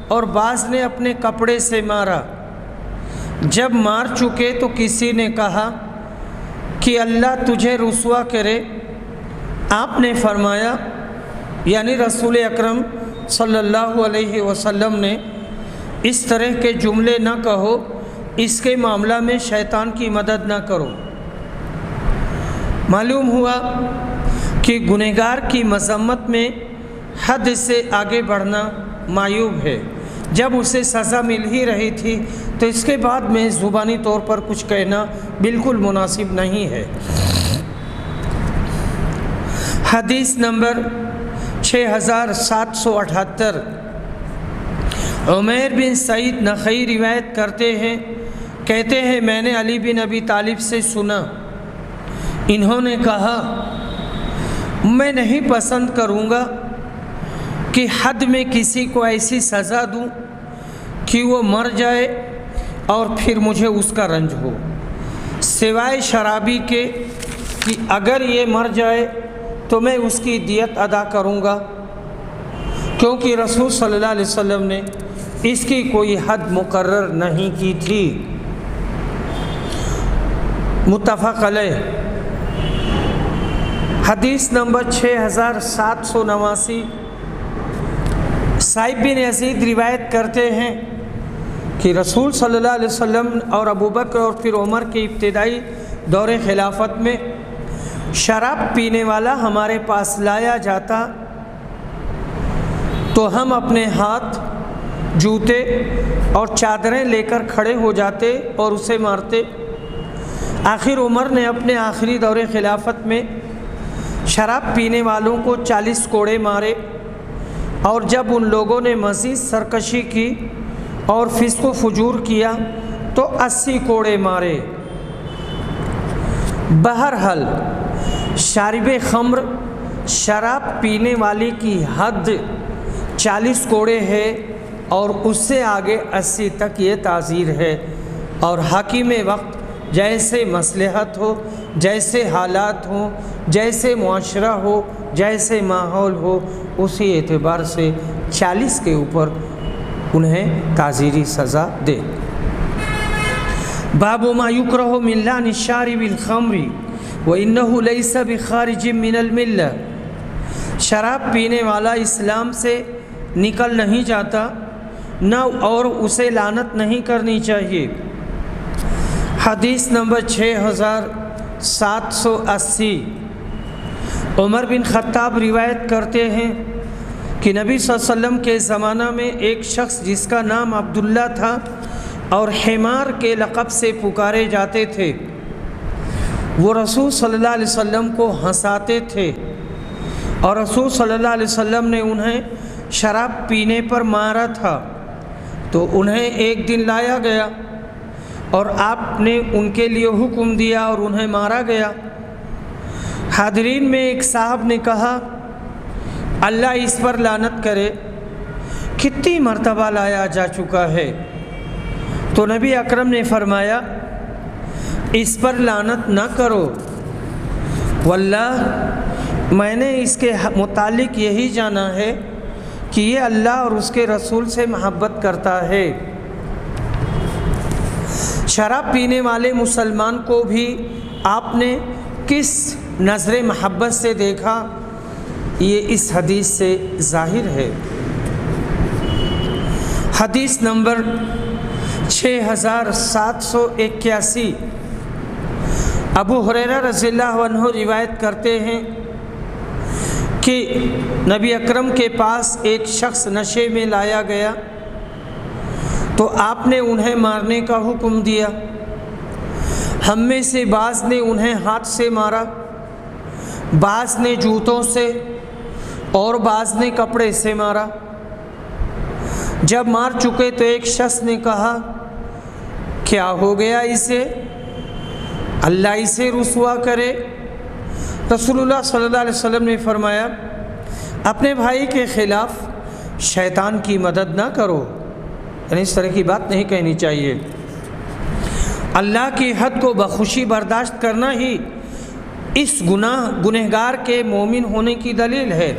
اور بعض نے اپنے کپڑے سے مارا۔ جب مار چکے تو کسی نے کہا کہ اللہ تجھے رسوا کرے۔ آپ نے فرمایا، یعنی رسول اکرم صلی اللہ علیہ وسلم نے، اس طرح کے جملے نہ کہو، اس کے معاملہ میں شیطان کی مدد نہ کرو۔ معلوم ہوا کہ گنہگار کی مذمت میں حد سے آگے بڑھنا معیوب ہے۔ جب اسے سزا مل ہی رہی تھی تو اس کے بعد میں زبانی طور پر کچھ کہنا بالکل مناسب نہیں ہے۔ حدیث نمبر 6778، عمیر بن سعید نخعی روایت کرتے ہیں، کہتے ہیں میں نے علی بن ابی طالب سے سنا، انہوں نے کہا میں نہیں پسند کروں گا کہ حد میں کسی کو ایسی سزا دوں کہ وہ مر جائے اور پھر مجھے اس کا رنج ہو، سوائے شرابی کے کہ اگر یہ مر جائے تو میں اس کی دیت ادا کروں گا، کیونکہ رسول صلی اللہ علیہ وسلم نے اس کی کوئی حد مقرر نہیں کی تھی۔ متفق علیہ۔ حدیث نمبر 6789، صائب بن یزید روایت کرتے ہیں کہ رسول صلی اللہ علیہ وسلم اور ابو بکر اور پھر عمر کے ابتدائی دور خلافت میں شراب پینے والا ہمارے پاس لایا جاتا تو ہم اپنے ہاتھ، جوتے اور چادریں لے کر کھڑے ہو جاتے اور اسے مارتے۔ آخر عمر نے اپنے آخری دور خلافت میں شراب پینے والوں کو 40 کوڑے مارے، اور جب ان لوگوں نے مزید سرکشی کی اور فسق و فجور کیا تو 80 کوڑے مارے۔ بہرحال شارب خمر، شراب پینے والے کی حد 40 کوڑے ہے، اور اس سے آگے 80 تک یہ تعزیر ہے، اور حاکم وقت جیسے مصلحت ہو، جیسے حالات ہوں، جیسے معاشرہ ہو، جیسے ماحول ہو، اسی اعتبار سے 40 کے اوپر انہیں تعزیری سزا دے۔ باب ما یکرہ من لعن الشارب الخمر وانہ لیس بخارج من الملہ، شراب پینے والا اسلام سے نکل نہیں جاتا نہ اور اسے لعنت نہیں کرنی چاہیے۔ حدیث نمبر 6780، عمر بن خطاب روایت کرتے ہیں کہ نبی صلی اللہ علیہ وسلم کے زمانہ میں ایک شخص جس کا نام عبداللہ تھا اور حمار کے لقب سے پکارے جاتے تھے، وہ رسول صلی اللہ علیہ وسلم کو ہنساتے تھے اور رسول صلی اللہ علیہ وسلم نے انہیں شراب پینے پر مارا تھا، تو انہیں ایک دن لایا گیا اور آپ نے ان کے لیے حکم دیا اور انہیں مارا گیا۔ حاضرین میں ایک صاحب نے کہا اللہ اس پر لعنت کرے، کتنی مرتبہ لایا جا چکا ہے؟ تو نبی اکرم نے فرمایا اس پر لعنت نہ کرو، واللہ میں نے اس کے متعلق یہی جانا ہے کہ یہ اللہ اور اس کے رسول سے محبت کرتا ہے۔ شراب پینے والے مسلمان کو بھی آپ نے کس نظر محبت سے دیکھا، یہ اس حدیث سے ظاہر ہے۔ حدیث نمبر 6781، ابو ہریرہ رضی اللہ عنہ روایت کرتے ہیں کہ نبی اکرم کے پاس ایک شخص نشے میں لایا گیا تو آپ نے انہیں مارنے کا حکم دیا۔ ہم میں سے بعض نے انہیں ہاتھ سے مارا، بعض نے جوتوں سے اور بعض نے کپڑے سے مارا۔ جب مار چکے تو ایک شخص نے کہا کیا ہو گیا اسے؟ اللہ اسے رسوا کرے۔ رسول اللہ صلی اللہ علیہ وسلم نے فرمایا اپنے بھائی کے خلاف شیطان کی مدد نہ کرو، یعنی اس طرح کی بات نہیں کہنی چاہیے۔ اللہ کی حد کو بخوشی برداشت کرنا ہی اس گنہگار کے مومن ہونے کی دلیل ہے،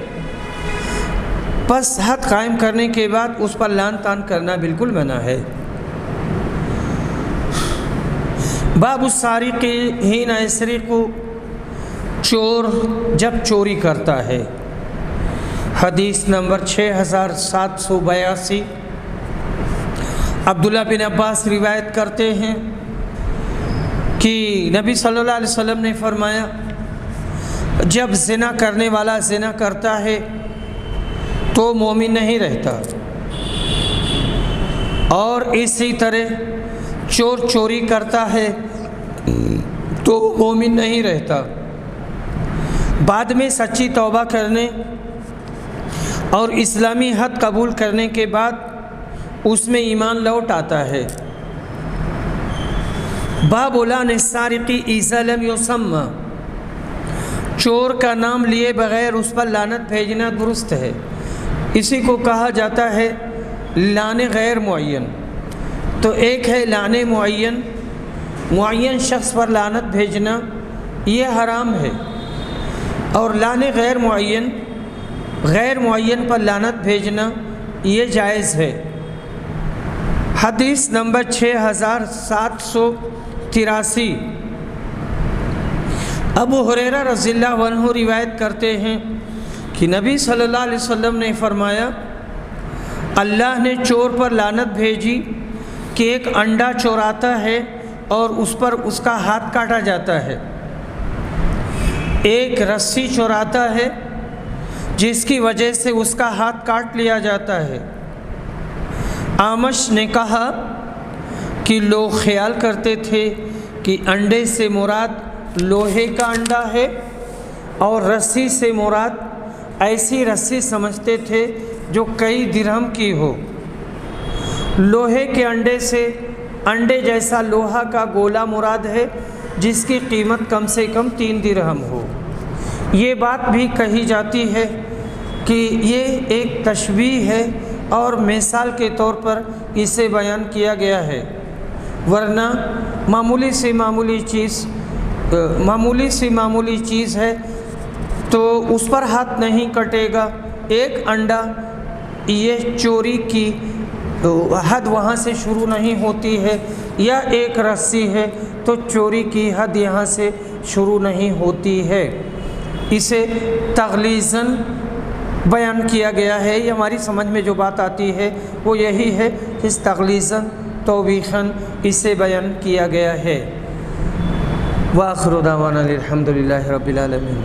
پس حد قائم کرنے کے بعد اس پر لعن طعن کرنا بالکل منع ہے۔ باب السارق حین یسرق، چور جب چوری کرتا ہے۔ حدیث نمبر 6782، عبداللہ بن عباس روایت کرتے ہیں کہ نبی صلی اللہ علیہ وسلم نے فرمایا جب زنا کرنے والا زنا کرتا ہے تو مومن نہیں رہتا، اور اسی طرح چور چوری کرتا ہے تو مومن نہیں رہتا۔ بعد میں سچی توبہ کرنے اور اسلامی حد قبول کرنے کے بعد اس میں ایمان لوٹ آتا ہے۔ باب لعن السارق اذا لم یسمى، چور کا نام لیے بغیر اس پر لعنت بھیجنا درست ہے۔ اسی کو کہا جاتا ہے لعن غیر معین۔ تو ایک ہے لعن معین، معین شخص پر لعنت بھیجنا یہ حرام ہے، اور لعن غیر معین پر لعنت بھیجنا یہ جائز ہے۔ حدیث نمبر 6783، ابو ہریرہ رضی اللہ عنہ روایت کرتے ہیں کہ نبی صلی اللہ علیہ وسلم نے فرمایا اللہ نے چور پر لعنت بھیجی کہ ایک انڈا چوراتا ہے اور اس پر اس کا ہاتھ کاٹا جاتا ہے، ایک رسی چوراتا ہے جس کی وجہ سے اس کا ہاتھ کاٹ لیا جاتا ہے۔ آمش نے کہا کہ لوگ خیال کرتے تھے کہ انڈے سے مراد لوہے کا انڈا ہے اور رسی سے مراد ایسی رسی سمجھتے تھے جو کئی درہم کی ہو۔ لوہے کے انڈے سے انڈے جیسا لوہا کا گولا مراد ہے جس کی قیمت کم سے کم 3 درہم ہو۔ یہ بات بھی کہی جاتی ہے کہ یہ ایک تشبیہ ہے اور مثال کے طور پر اسے بیان کیا گیا ہے، ورنہ معمولی سی معمولی چیز ہے تو اس پر ہاتھ نہیں کٹے گا۔ ایک انڈا، یہ چوری کی حد وہاں سے شروع نہیں ہوتی ہے، یا ایک رسی ہے تو چوری کی حد یہاں سے شروع نہیں ہوتی ہے۔ اسے تغلیظاً بیان کیا گیا ہے، یہ ہماری سمجھ میں جو بات آتی ہے وہ یہی ہے کہ تغلیظاً توبیخاً اسے بیان کیا گیا ہے۔ وآخر دعوانا الحمد للہ رب العالمین۔